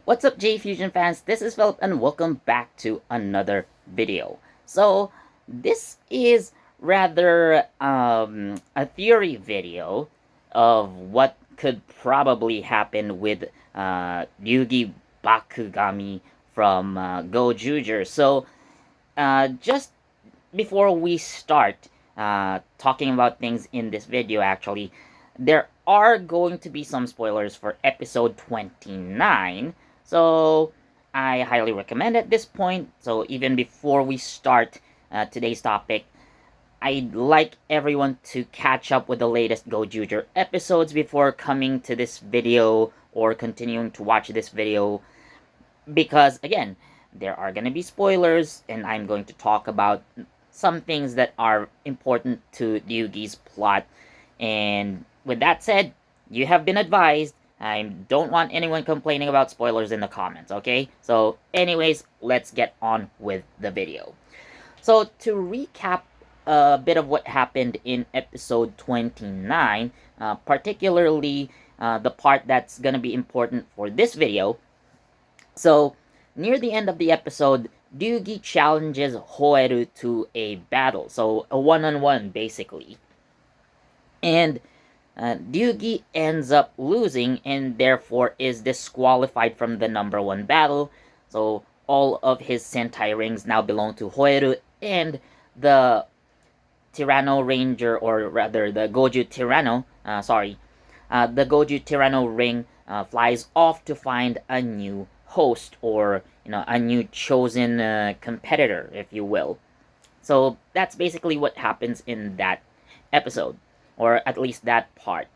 What's up, JEFusion fans? This is Philip and welcome back to another video. So, this is rather a theory video of what could probably happen with Ryugi Bakugami from Gozyuger. So, just before we start talking about things in this video, actually, there are going to be some spoilers for episode 29. So I highly recommend at this point. So even before we start today's topic, I'd like everyone to catch up with the latest Gozyuger episodes before coming to this video or continuing to watch this video, because again, there are going to be spoilers and I'm going to talk about some things that are important to Ryugi's plot. And with that said, you have been advised. I don't want anyone complaining about spoilers in the comments, okay? So anyways, let's get on with the video. So to recap a bit of what happened in episode 29, particularly the part that's gonna be important for this video. So near the end of the episode, Ryugi challenges Hoeru to a battle, so a one-on-one basically. And Ryugi ends up losing and therefore is disqualified from the number 1 battle. So all of his Sentai rings now belong to Hoeru, and the Tyranno Ranger, or rather the Gozyu Tyranno, the Gozyu Tyranno ring flies off to find a new host, or a new chosen competitor, if you will. So that's basically what happens in that episode, or at least that part.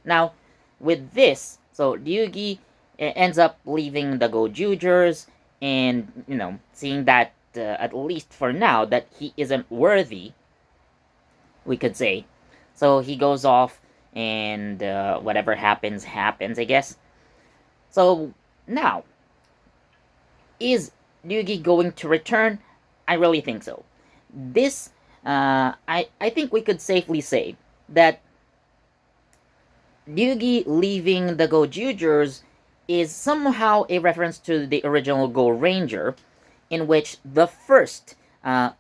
Now, with this, so Ryugi ends up leaving the Gozyugers, and seeing that at least for now that he isn't worthy, we could say. So he goes off, and whatever happens, I guess. So now, is Ryugi going to return? I really think so. This, I think we could safely say that Ryugi leaving the Gozyugers is somehow a reference to the original Go Ranger, in which the first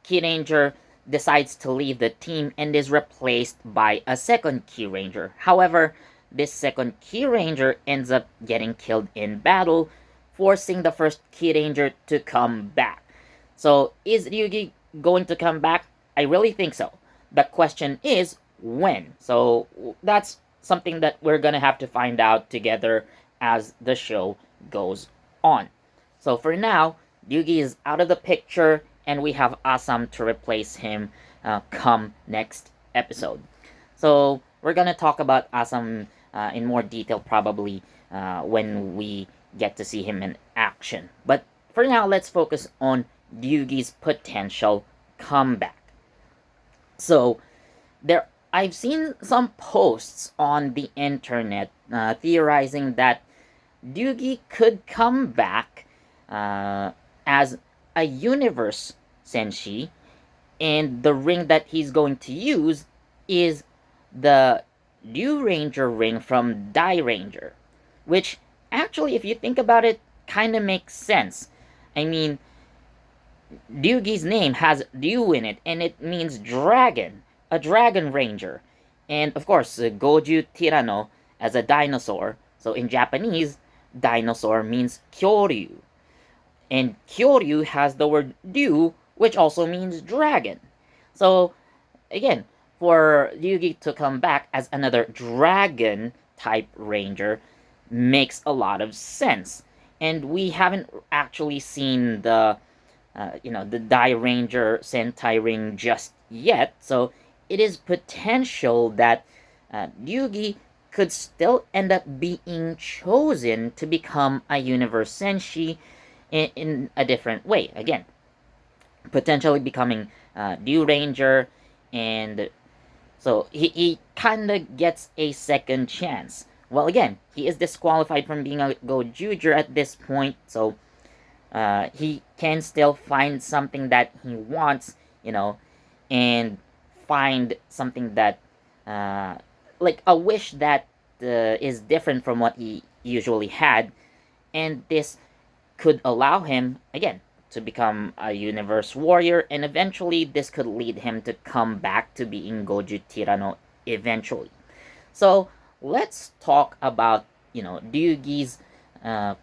Key Ranger decides to leave the team and is replaced by a second Key Ranger. However, this second Key Ranger ends up getting killed in battle, forcing the first Key Ranger to come back. So, is Ryugi going to come back? I really think so. The question is, when? So, that's something that we're gonna have to find out together as the show goes on. So for now, Ryugi is out of the picture, and we have Asam to replace him come next episode. So we're gonna talk about Asam in more detail probably when we get to see him in action. But for now, let's focus on Ryugi's potential comeback. So I've seen some posts on the internet theorizing that Ryugi could come back as a universe senshi, and the ring that he's going to use is the Ryu Ranger ring from Dai Ranger, which actually, if you think about it, kind of makes sense. I mean, Ryugi's name has Ryu in it, and it means dragon, a dragon ranger. And of course, Gozyu Tyranno as a dinosaur. So in Japanese, dinosaur means kyoryu. And kyoryu has the word ryu, which also means dragon. So again, for Ryugi to come back as another dragon type ranger makes a lot of sense. And we haven't actually seen the Dai Ranger Sentai ring just yet, so it is potential that Ryugi could still end up being chosen to become a universe senshi in a different way. Again, potentially becoming Ryu Ranger, and so he kind of gets a second chance. Well, again, he is disqualified from being a Gozyuger at this point, so he can still find something that he wants, and find something that, like a wish that is different from what he usually had, and this could allow him, again, to become a universe warrior, and eventually this could lead him to come back to being Gozyu Tyranno eventually. So let's talk about, Ryugi's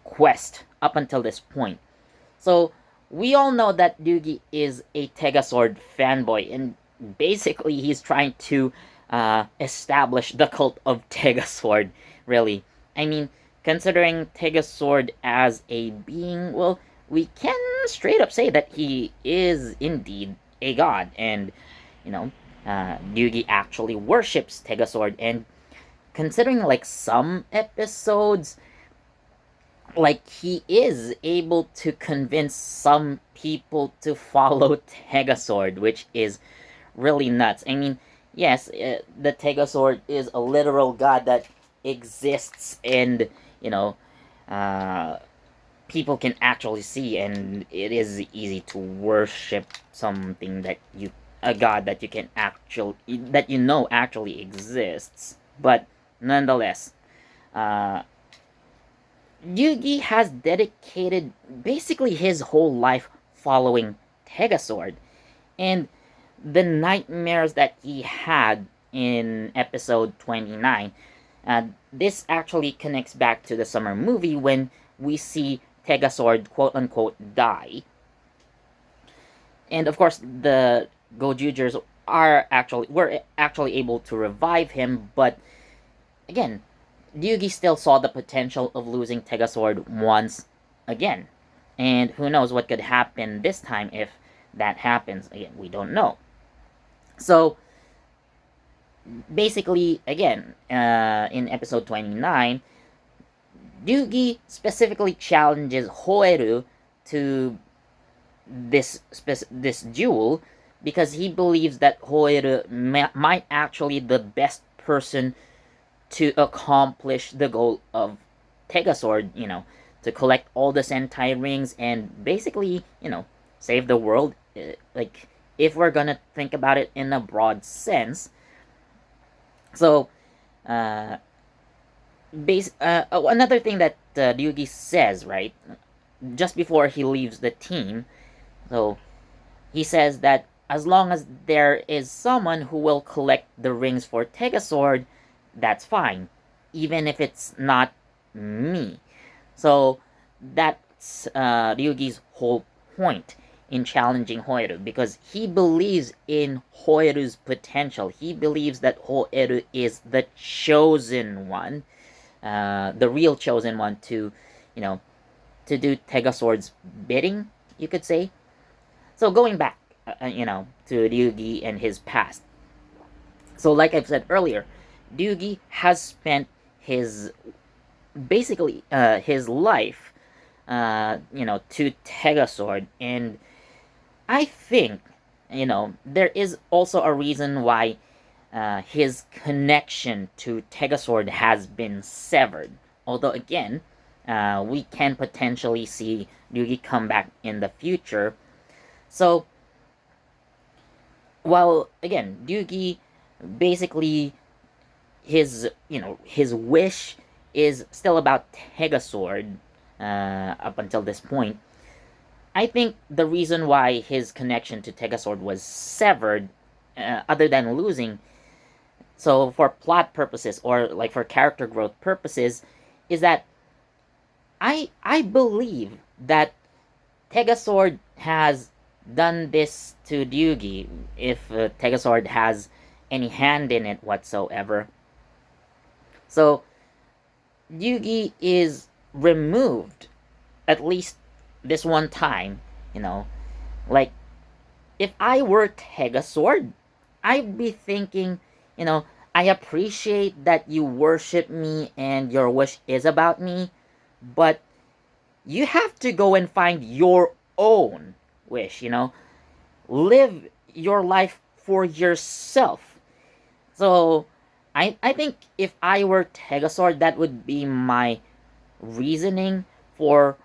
quest up until this point. So we all know that Ryugi is a Tegasword fanboy, and basically he's trying to establish the cult of Tegasword, really. I mean, considering Tegasword as a being, well, we can straight up say that he is indeed a god, and, Ryugi actually worships Tegasword, and considering like some episodes, like he is able to convince some people to follow Tegasword, which is really nuts. I mean, yes, the Tegasword is a literal god that exists, and uh, people can actually see, and it is easy to worship something that a god that you can actually that actually exists. But nonetheless, uh, Yugi has dedicated basically his whole life following Tegasword, and the nightmares that he had in episode 29. This actually connects back to the summer movie when we see Tegasword quote unquote die. And of course, the Gozyugers were actually able to revive him, but again, Ryugi still saw the potential of losing Tegasword once again. And who knows what could happen this time if that happens. Again, we don't know. So, basically, again, in episode 29, Ryugi specifically challenges Hoeru to this duel because he believes that Hoeru might actually the best person to accomplish the goal of Tegasword, to collect all the Sentai rings and basically, save the world. Like, if we're gonna think about it in a broad sense. So, another thing that Ryugi says, right, just before he leaves the team, so he says that as long as there is someone who will collect the rings for Tegasword, that's fine, even if it's not me. So that's Ryugi's whole point in challenging Hoeru, because he believes in Hoeru's potential. He believes that Hoeru is the chosen one, the real chosen one to, to do Tegasword's bidding, you could say. So going back, to Ryugi and his past. So like I've said earlier, Ryugi has spent his basically his life, to Tegasword, and I think, there is also a reason why his connection to Tegasword has been severed. Although again, we can potentially see Ryugi come back in the future. So, while again, Ryugi basically his wish is still about Tegasword up until this point. I think the reason why his connection to Tegasword was severed, other than losing, so for plot purposes or like for character growth purposes, is that I believe that Tegasword has done this to Ryugi, if Tegasword has any hand in it whatsoever. So Ryugi is removed at least this one time, like if I were Tegasword, I'd be thinking, I appreciate that you worship me and your wish is about me, but you have to go and find your own wish, live your life for yourself. So I think if I were Tegasword, that would be my reasoning for,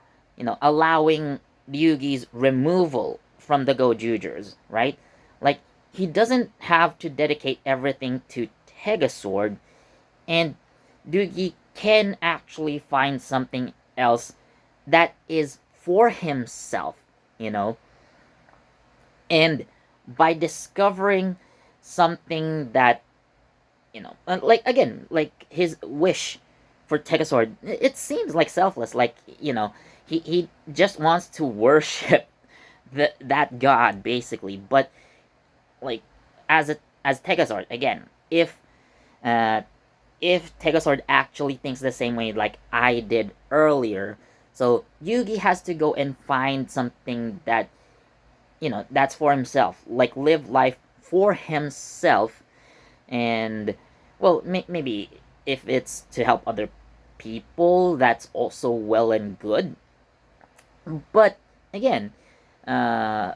allowing Ryugi's removal from the Gozyugers, right? Like, he doesn't have to dedicate everything to Tegasword, and Ryugi can actually find something else that is for himself, you know. And by discovering something that, like, again, like his wish for Tegazord, it seems like selfless, like, he just wants to worship that god, basically. But, like, as Tegazord, again, uh if Tegazord actually thinks the same way like I did earlier, so Yugi has to go and find something that, that's for himself, like live life for himself. And, well, maybe if it's to help other people, that's also well and good. But again, uh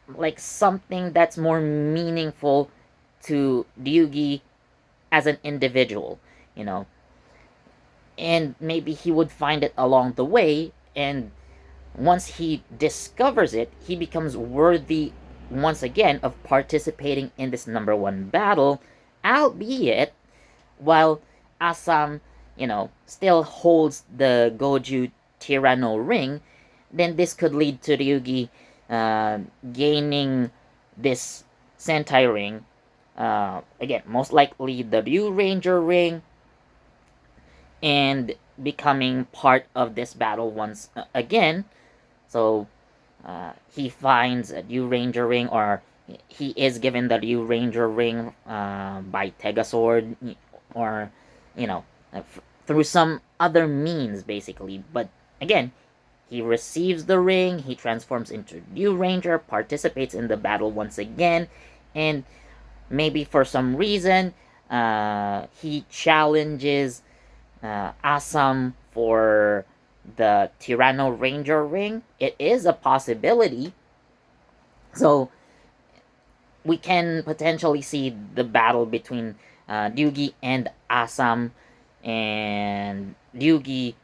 like something that's more meaningful to Ryugi as an individual, you know. And maybe he would find it along the way, and once he discovers it, he becomes worthy once again of participating in this number one battle, albeit while Asam, still holds the Gozyu Tyranno ring. Then this could lead to Ryugi gaining this Sentai ring. Again, most likely the Ryu Ranger ring, and becoming part of this battle once again. So he finds a Ryu Ranger ring, or he is given the Ryu Ranger ring by Tegazord, or, through some other means, basically. But again, he receives the ring, he transforms into Ryu Ranger, participates in the battle once again, and maybe for some reason, he challenges Asam for the Tyranno Ranger ring. It is a possibility. So we can potentially see the battle between Ryugi and Asam, and Ryugi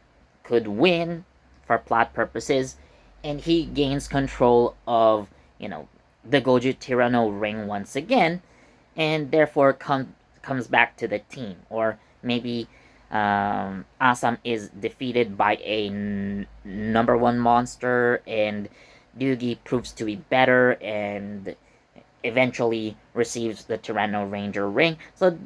could win for plot purposes, and he gains control of, the Gozyu Tyranno ring once again, and therefore comes back to the team. Or maybe Asam is defeated by a number one monster, and Ryugi proves to be better and eventually receives the Tyranno Ranger ring. So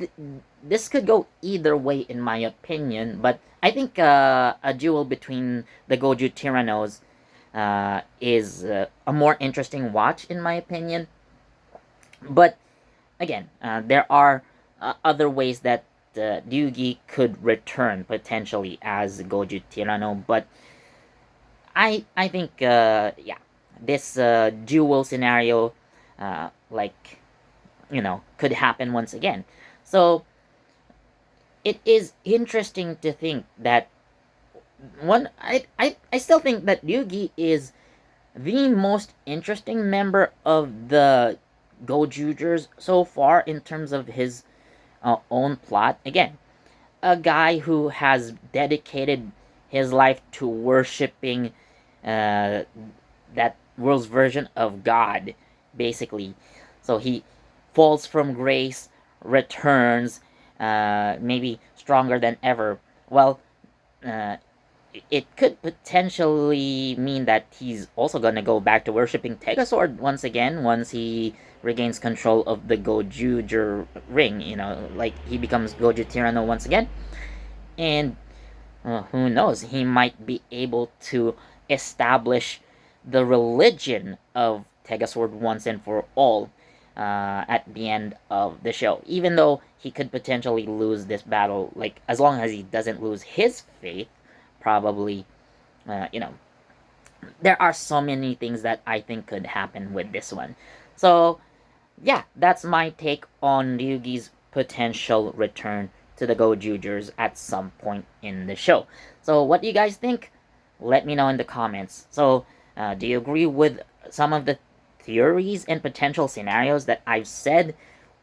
this could go either way, in my opinion, but I think a duel between the Gozyu Tyrannos is a more interesting watch, in my opinion. But again, there are other ways that Ryugi could return potentially as Gozyu Tyranno, but I think yeah, this duel scenario, like, could happen once again. So it is interesting to think that I still think that Ryugi is the most interesting member of the Gozyugers so far in terms of his own plot. Again, a guy who has dedicated his life to worshiping that world's version of God, basically. So he falls from grace, returns, maybe stronger than ever. Well, uh, it could potentially mean that he's also gonna go back to worshipping Tegazord once again once he regains control of the Gozyuger ring. Like, he becomes Gozyu Tyranno once again, and who knows? He might be able to establish the religion of Tegazord once and for all at the end of the show. Even though he could potentially lose this battle, like, as long as he doesn't lose his faith, probably, there are so many things that I think could happen with this one. So, yeah, that's my take on Ryugi's potential return to the Gozyugers at some point in the show. So, what do you guys think? Let me know in the comments. So, do you agree with some of the theories and potential scenarios that I've said?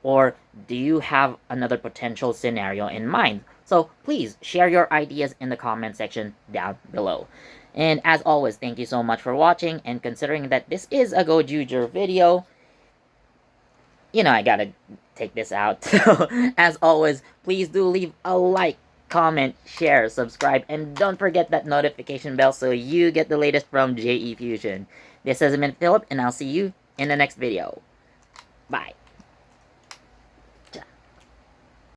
Or do you have another potential scenario in mind? So please share your ideas in the comment section down below. And as always, thank you so much for watching, and considering that this is a Gozyuger video, I gotta take this out. So, as always, please do leave a like comment, share, subscribe, and don't forget that notification bell so you get the latest from JEFusion. This has been Philip, and I'll see you in the next video. Bye.